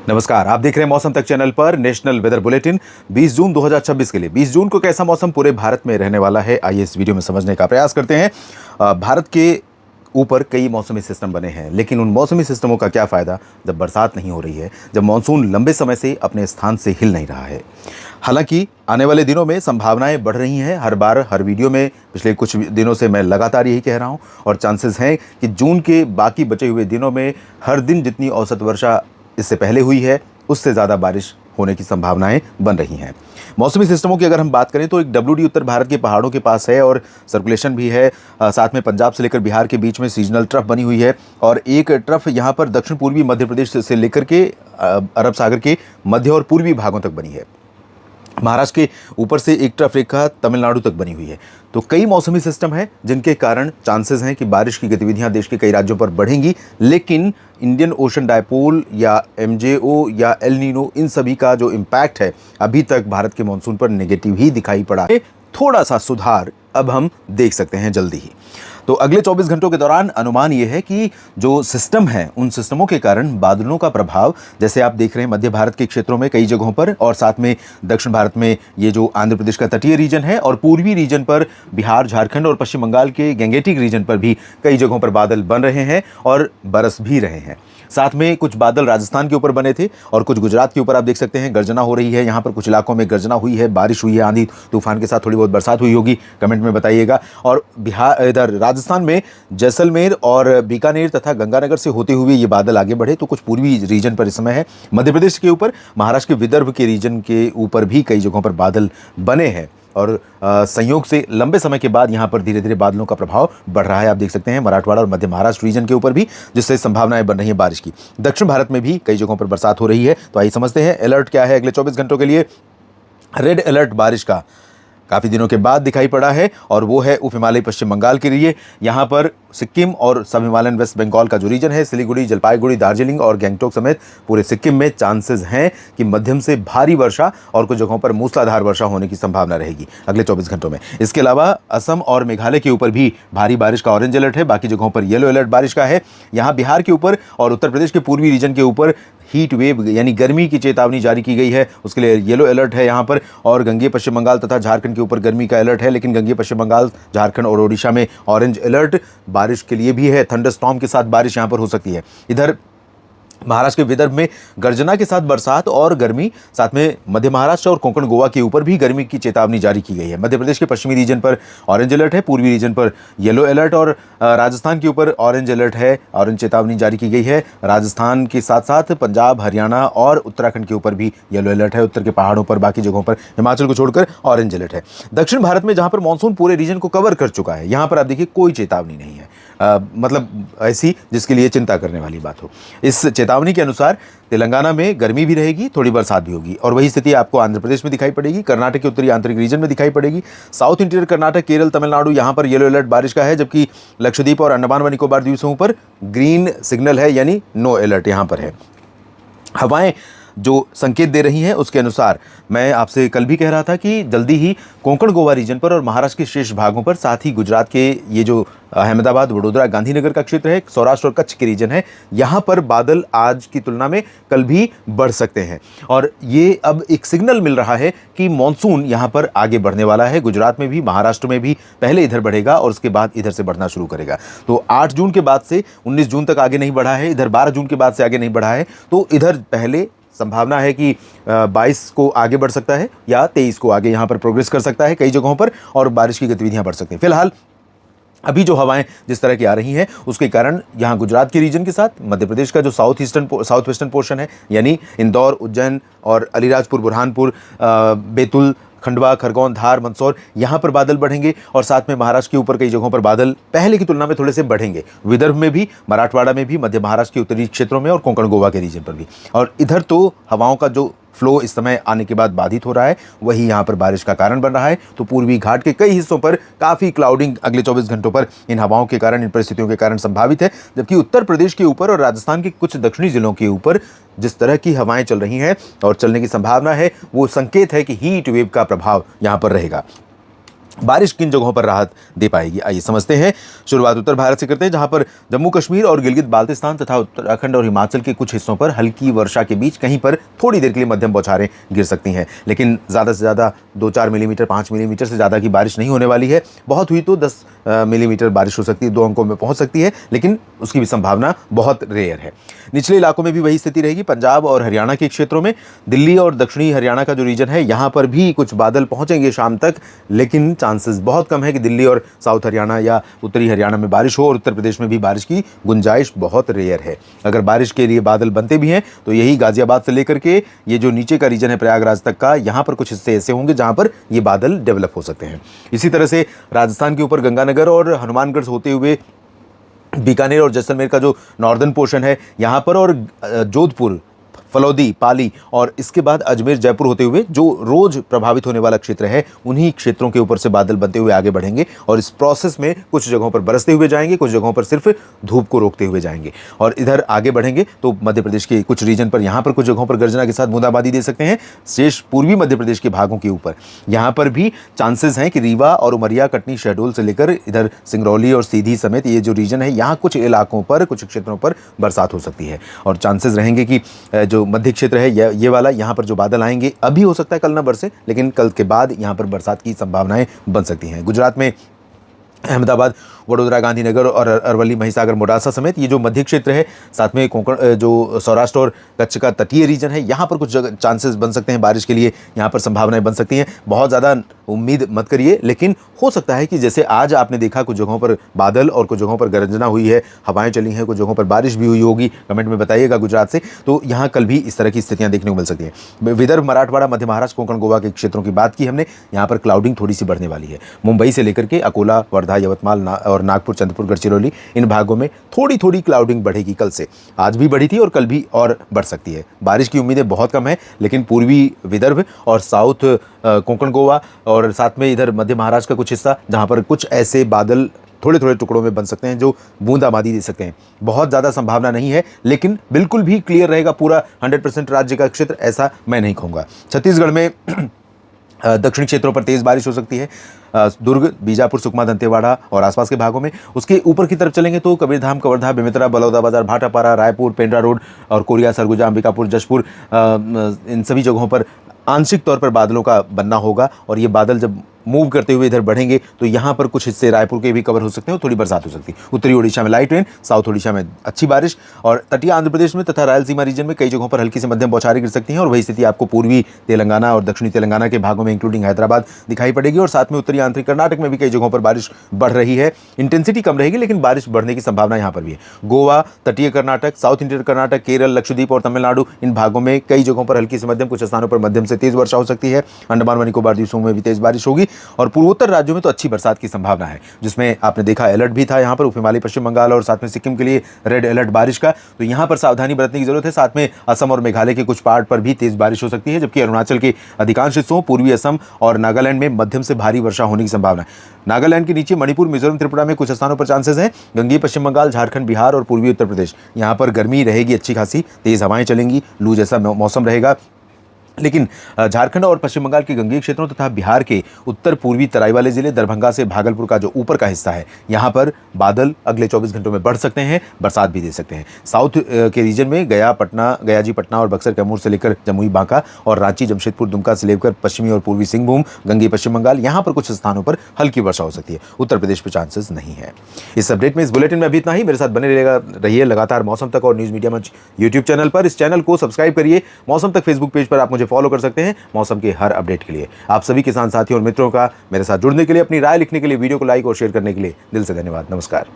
नमस्कार, आप देख रहे हैं मौसम तक चैनल पर नेशनल वेदर बुलेटिन 20 जून 2026 के लिए। 20 जून को कैसा मौसम पूरे भारत में रहने वाला है, आइए इस वीडियो में समझने का प्रयास करते हैं। भारत के ऊपर कई मौसमी सिस्टम बने हैं, लेकिन उन मौसमी सिस्टमों का क्या फ़ायदा जब बरसात नहीं हो रही है, जब मानसून लंबे समय से अपने स्थान से हिल नहीं रहा है। हालांकि आने वाले दिनों में संभावनाएं बढ़ रही हैं। हर बार हर वीडियो में पिछले कुछ दिनों से मैं लगातार यही कह रहा हूं, और चांसेस हैं कि जून के बाकी बचे हुए दिनों में हर दिन जितनी औसत वर्षा इससे पहले हुई है, उससे ज़्यादा बारिश होने की संभावनाएं बन रही हैं। मौसमी सिस्टमों की अगर हम बात करें तो एक WD उत्तर भारत के पहाड़ों के पास है और सर्कुलेशन भी है। साथ में पंजाब से लेकर बिहार के बीच में सीजनल ट्रफ बनी हुई है, और एक ट्रफ यहाँ पर दक्षिण पूर्वी मध्य प्रदेश से लेकर के अरब सागर के मध्य और पूर्वी भागों तक बनी है। महाराष्ट्र के ऊपर से एक ट्रफ रेखा तमिलनाडु तक बनी हुई है। तो कई मौसमी सिस्टम हैं जिनके कारण चांसेस हैं कि बारिश की गतिविधियां देश के कई राज्यों पर बढ़ेंगी, लेकिन इंडियन ओशन डायपोल या MJO या एल नीनो, इन सभी का जो इम्पैक्ट है अभी तक भारत के मानसून पर नेगेटिव ही दिखाई पड़ा है। थोड़ा सा सुधार अब हम देख सकते हैं जल्दी ही। तो अगले 24 घंटों के दौरान अनुमान ये है कि जो सिस्टम है, उन सिस्टमों के कारण बादलों का प्रभाव, जैसे आप देख रहे हैं मध्य भारत के क्षेत्रों में कई जगहों पर, और साथ में दक्षिण भारत में ये जो आंध्र प्रदेश का तटीय रीजन है, और पूर्वी रीजन पर बिहार, झारखंड और पश्चिम बंगाल के गैंगेटिक रीजन पर भी कई जगहों पर बादल बन रहे हैं और बरस भी रहे हैं। साथ में कुछ बादल राजस्थान के ऊपर बने थे और कुछ गुजरात के ऊपर आप देख सकते हैं गर्जना हो रही है। यहाँ पर कुछ इलाकों में गर्जना हुई है, बारिश हुई है, आंधी तूफान के साथ थोड़ी बहुत बरसात हुई होगी, कमेंट में बताइएगा। और बिहार, इधर राजस्थान में जैसलमेर और बीकानेर तथा गंगानगर से होते हुए ये बादल आगे बढ़े तो कुछ पूर्वी रीजन पर इस समय है। मध्य प्रदेश के ऊपर, महाराष्ट्र के विदर्भ के रीजन के ऊपर भी कई जगहों पर बादल बने हैं, और संयोग से लंबे समय के बाद यहाँ पर धीरे धीरे बादलों का प्रभाव बढ़ रहा है। आप देख सकते हैं मराठवाड़ा और मध्य महाराष्ट्र रीजन के ऊपर भी, जिससे संभावनाएं बन रही हैं बारिश की। दक्षिण भारत में भी कई जगहों पर बरसात हो रही है। तो आइए समझते हैं अलर्ट क्या है अगले 24 घंटों के लिए। रेड अलर्ट बारिश का काफ़ी दिनों के बाद दिखाई पड़ा है, और वो है उप हिमालयी पश्चिम बंगाल के लिए। यहाँ पर सिक्किम और सब हिमालयन वेस्ट बंगाल का जो रीजन है, सिलीगुड़ी, जलपाईगुड़ी, दार्जिलिंग और गैंगटोक समेत पूरे सिक्किम में चांसेस हैं कि मध्यम से भारी वर्षा और कुछ जगहों पर मूसलाधार वर्षा होने की संभावना रहेगी अगले 24 घंटों में। इसके अलावा असम और मेघालय के ऊपर भी भारी बारिश का ऑरेंज अलर्ट है, बाकी जगहों पर येलो अलर्ट बारिश का है। यहाँ बिहार के ऊपर और उत्तर प्रदेश के पूर्वी रीजन के ऊपर हीट वेव यानी गर्मी की चेतावनी जारी की गई है, उसके लिए येलो अलर्ट है यहाँ पर। और गंगेय पश्चिम बंगाल तथा झारखंड के ऊपर गर्मी का अलर्ट है, लेकिन गंगेय पश्चिम बंगाल, झारखंड और ओडिशा में ऑरेंज अलर्ट बारिश के लिए भी है। थंडरस्टॉर्म के साथ बारिश यहाँ पर हो सकती है। इधर महाराष्ट्र के विदर्भ में गर्जना के साथ बरसात और गर्मी, साथ में मध्य महाराष्ट्र और कोंकण गोवा के ऊपर भी गर्मी की चेतावनी जारी की गई है। मध्य प्रदेश के पश्चिमी रीजन पर ऑरेंज अलर्ट है, पूर्वी रीजन पर येलो अलर्ट, और राजस्थान के ऊपर ऑरेंज अलर्ट है, ऑरेंज चेतावनी जारी की गई है। राजस्थान के साथ साथ पंजाब, हरियाणा और उत्तराखंड के ऊपर भी येलो अलर्ट है। उत्तर के पहाड़ों पर, बाकी जगहों पर, हिमाचल को छोड़कर ऑरेंज अलर्ट है। दक्षिण भारत में जहाँ पर मानसून पूरे रीजन को कवर कर चुका है, यहाँ पर आप देखिए कोई चेतावनी नहीं है, मतलब ऐसी जिसके लिए चिंता करने वाली बात हो। इस चेतावनी के अनुसार तेलंगाना में गर्मी भी रहेगी, थोड़ी बरसात भी होगी, और वही स्थिति आपको आंध्र प्रदेश में दिखाई पड़ेगी, कर्नाटक के उत्तरी आंतरिक रीजन में दिखाई पड़ेगी। साउथ इंटीरियर कर्नाटक, केरल, तमिलनाडु, यहाँ पर येलो अलर्ट बारिश का है, जबकि लक्षद्वीप और अंडमान व निकोबार द्वीपों पर ग्रीन सिग्नल है, यानी नो अलर्ट यहाँ पर है। हवाएं जो संकेत दे रही हैं उसके अनुसार मैं आपसे कल भी कह रहा था कि जल्दी ही कोंकण गोवा रीजन पर और महाराष्ट्र के शेष भागों पर, साथ ही गुजरात के ये जो अहमदाबाद, वडोदरा, गांधीनगर का क्षेत्र है, सौराष्ट्र और कच्छ के रीजन है, यहाँ पर बादल आज की तुलना में कल भी बढ़ सकते हैं। और ये अब एक सिग्नल मिल रहा है कि मॉनसून यहाँ पर आगे बढ़ने वाला है। गुजरात में भी, महाराष्ट्र में भी पहले इधर बढ़ेगा और उसके बाद इधर से बढ़ना शुरू करेगा। तो 8 जून के बाद से 19 जून तक आगे नहीं बढ़ा है, इधर 12 जून के बाद से आगे नहीं बढ़ा है, तो इधर पहले संभावना है कि 22 को आगे बढ़ सकता है या 23 को आगे यहाँ पर प्रोग्रेस कर सकता है कई जगहों पर, और बारिश की गतिविधियां बढ़ सकती हैं। फिलहाल अभी जो हवाएं जिस तरह की आ रही हैं उसके कारण यहाँ गुजरात के रीजन के साथ मध्य प्रदेश का जो साउथ वेस्टर्न पोर्शन है, यानी इंदौर, उज्जैन और अलीराजपुर, बुरहानपुर, बैतूल, खंडवा, खरगोन, धार, मंदसौर, यहाँ पर बादल बढ़ेंगे, और साथ में महाराष्ट्र के ऊपर कई जगहों पर बादल पहले की तुलना में थोड़े से बढ़ेंगे। विदर्भ में भी, मराठवाड़ा में भी, मध्य महाराष्ट्र के उत्तरी क्षेत्रों में और कोंकण गोवा के रीजन पर भी। और इधर तो हवाओं का जो फ्लो इस समय आने के बाद बाधित हो रहा है, वही यहाँ पर बारिश का कारण बन रहा है। तो पूर्वी घाट के कई हिस्सों पर काफ़ी क्लाउडिंग अगले 24 घंटों पर इन हवाओं के कारण, इन परिस्थितियों के कारण संभावित है। जबकि उत्तर प्रदेश के ऊपर और राजस्थान के कुछ दक्षिणी जिलों के ऊपर जिस तरह की हवाएं चल रही हैं और चलने की संभावना है, वो संकेत है कि हीट वेव का प्रभाव यहाँ पर रहेगा। बारिश किन जगहों पर राहत दे पाएगी, आइए समझते हैं। शुरुआत उत्तर भारत से करते हैं, जहां पर जम्मू कश्मीर और गिलगित बाल्टिस्तान तथा उत्तराखंड और हिमाचल के कुछ हिस्सों पर हल्की वर्षा के बीच कहीं पर थोड़ी देर के लिए मध्यम बौछारें गिर सकती हैं, लेकिन ज़्यादा से ज़्यादा 2-4 मिलीमीटर, 5 मिलीमीटर से ज़्यादा की बारिश नहीं होने वाली है। बहुत हुई तो 10 मिलीमीटर बारिश हो सकती है, 2 अंकों में पहुंच सकती है, लेकिन उसकी भी संभावना बहुत रेयर है। निचले इलाकों में भी वही स्थिति रहेगी। पंजाब और हरियाणा के क्षेत्रों में, दिल्ली और दक्षिणी हरियाणा का जो रीजन है, यहाँ पर भी कुछ बादल पहुंचेंगे शाम तक, लेकिन चांसेस बहुत कम है कि दिल्ली और साउथ हरियाणा या उत्तरी हरियाणा में बारिश हो, और उत्तर प्रदेश में भी बारिश की गुंजाइश बहुत रेयर है। अगर बारिश के लिए बादल बनते भी हैं तो यही गाजियाबाद से लेकर के ये जो नीचे का रीजन है प्रयागराज तक का, यहाँ पर कुछ हिस्से ऐसे होंगे जहाँ पर ये बादल डेवलप हो सकते हैं। इसी तरह से राजस्थान के ऊपर गंगानगर और हनुमानगढ़ होते हुए बीकानेर और जैसलमेर का जो नॉर्दर्न पोर्शन है यहाँ पर, और जोधपुर, फलौदी, पाली और इसके बाद अजमेर, जयपुर होते हुए जो रोज प्रभावित होने वाला क्षेत्र है, उन्हीं क्षेत्रों के ऊपर से बादल बनते हुए आगे बढ़ेंगे, और इस प्रोसेस में कुछ जगहों पर बरसते हुए जाएंगे, कुछ जगहों पर सिर्फ धूप को रोकते हुए जाएंगे। और इधर आगे बढ़ेंगे तो मध्य प्रदेश के कुछ रीजन पर, यहाँ पर कुछ जगहों पर गर्जना के साथ बूंदाबांदी दे सकते हैं। शेष पूर्वी मध्य प्रदेश के भागों के ऊपर यहाँ पर भी चांसेस हैं कि रीवा और उमरिया, कटनी, शहडोल से लेकर इधर सिंगरौली और सीधी समेत ये जो रीजन है, यहाँ कुछ इलाकों पर, कुछ क्षेत्रों पर बरसात हो सकती है। और चांसेस रहेंगे कि जो मध्य क्षेत्र है ये वाला, यहाँ पर जो बादल आएंगे, अभी हो सकता है कल ना बरसे, लेकिन कल के बाद यहाँ पर बरसात की संभावनाएं बन सकती हैं। गुजरात में अहमदाबाद, वडोदरा, गांधीनगर और अरवली, महिसागर, मोडासा समेत ये जो मध्य क्षेत्र है, साथ में कोंकण, जो सौराष्ट्र और कच्छ का तटीय रीजन है, यहाँ पर कुछ जगह चांसेस बन सकते हैं बारिश के लिए, यहाँ पर संभावनाएं बन सकती हैं। बहुत ज़्यादा उम्मीद मत करिए, लेकिन हो सकता है कि जैसे आज आपने देखा कुछ जगहों पर बादल और कुछ जगहों पर गर्जना हुई है, हवाएं चली हैं, कुछ जगहों पर बारिश भी हुई होगी, कमेंट में बताइएगा गुजरात से, तो यहाँ कल भी इस तरह की स्थितियाँ देखने को मिल सकती हैं। विदर्भ, मराठवाड़ा, मध्य महाराष्ट्र, कोंकण, गोवा के क्षेत्रों की बात की हमने, यहाँ पर क्लाउडिंग थोड़ी सी बढ़ने वाली है। मुंबई से लेकर के अकोला, वर्धा, यवतमाल और नागपुर, चंद्रपुर, गढ़चिरौली, इन भागों में थोड़ी थोड़ी क्लाउडिंग बढ़ेगी कल से। आज भी बढ़ी थी और कल भी और बढ़ सकती है। बारिश की उम्मीदें बहुत कम है, लेकिन पूर्वी विदर्भ और साउथ कोंकण, गोवा और साथ में इधर मध्य महाराष्ट्र का कुछ हिस्सा, जहां पर कुछ ऐसे बादल थोड़े थोड़े टुकड़ों में बन सकते हैं जो बूंदाबांदी दे सकते हैं। बहुत ज़्यादा संभावना नहीं है, लेकिन बिल्कुल भी क्लियर रहेगा पूरा 100% राज्य का क्षेत्र, ऐसा मैं नहीं कहूँगा। छत्तीसगढ़ में दक्षिणी क्षेत्रों पर तेज़ बारिश हो सकती है। दुर्ग, बीजापुर, सुकमा, दंतेवाड़ा और आसपास के भागों में। उसके ऊपर की तरफ चलेंगे तो कबीरधाम, कवर्धा, बेमेतरा, बलौदाबाजार, भाटापारा, रायपुर, पेंड्रा रोड और कोरिया, सरगुजा, अंबिकापुर, जशपुर, इन सभी जगहों पर आंशिक तौर पर बादलों का बनना होगा। और ये बादल जब मूव करते हुए इधर बढ़ेंगे तो यहाँ पर कुछ हिस्से रायपुर के भी कवर हो सकते हैं और थोड़ी बरसात हो सकती है। उत्तरी ओडिशा में लाइट रेन, साउथ ओडिशा में अच्छी बारिश, और तटीय आंध्र प्रदेश में तथा रायलसीमा रीजन में कई जगहों पर हल्की से मध्यम बौछारें गिर सकती हैं। और वही स्थिति आपको पूर्वी तेलंगाना और दक्षिणी तेलंगाना के भागों में इंक्लूडिंग हैदराबाद दिखाई पड़ेगी। और साथ में उत्तरी आंतरिक कर्नाटक में भी कई जगहों पर बारिश बढ़ रही है। इंटेंसिटी कम रहेगी, लेकिन बारिश बढ़ने की संभावना यहाँ पर भी है। गोवा, तटीय कर्नाटक, साउथ इंटीरियर कर्नाटक, केरल, लक्षद्वीप और तमिलनाडु, इन भागों में कई जगहों पर हल्की से मध्यम, कुछ स्थानों पर मध्यम से तेज वर्षा हो सकती है। अंडमान व निकोबार द्वीपों में भी तेज बारिश होगी। और पूर्वोत्तर राज्यों में तो अच्छी बरसात की संभावना है, जिसमें आपने देखा अलर्ट भी था यहाँ पर, उप हिमालय, पश्चिम बंगाल और साथ में सिक्किम के लिए रेड अलर्ट बारिश का। तो यहाँ पर सावधानी बरतने की जरूरत है। साथ में असम और मेघालय के कुछ पार्ट पर भी तेज बारिश हो सकती है, जबकि अरुणाचल के अधिकांश हिस्सों, पूर्वी असम और नागालैंड में मध्यम से भारी वर्षा होने की संभावना है। नागालैंड के नीचे मणिपुर, मिजोरम, त्रिपुरा में कुछ स्थानों पर चांसेस हैं। गंगेय पश्चिम बंगाल, झारखंड, बिहार और पूर्वी उत्तर प्रदेश, यहाँ पर गर्मी रहेगी अच्छी खासी, तेज हवाएं चलेंगी, लू जैसा मौसम रहेगा। लेकिन झारखंड और पश्चिम बंगाल के गंगेय क्षेत्रों तथा बिहार के उत्तर पूर्वी तराई वाले जिले, दरभंगा से भागलपुर का जो ऊपर का हिस्सा है, यहाँ पर बादल अगले 24 घंटों में बढ़ सकते हैं, बरसात भी दे सकते हैं। साउथ के रीजन में गयाजी, पटना और बक्सर, कैमूर से लेकर जमुई, बांका और रांची, जमशेदपुर, दुमका से लेकर पश्चिमी और पूर्वी सिंहभूम, गंगेय पश्चिम बंगाल, यहाँ पर कुछ स्थानों पर हल्की वर्षा हो सकती है। उत्तर प्रदेश पर चांसेस नहीं है। इस अपडेट में, इस बुलेटिन में अभी इतना ही। मेरे साथ बने रहिए लगातार मौसम तक और न्यूज़ मीडिया मंच यूट्यूब चैनल पर। इस चैनल को सब्सक्राइब करिए। मौसम तक फेसबुक पेज पर आप मुझे फॉलो कर सकते हैं मौसम के हर अपडेट के लिए। आप सभी किसान साथियों और मित्रों का मेरे साथ जुड़ने के लिए, अपनी राय लिखने के लिए, वीडियो को लाइक और शेयर करने के लिए दिल से धन्यवाद। नमस्कार।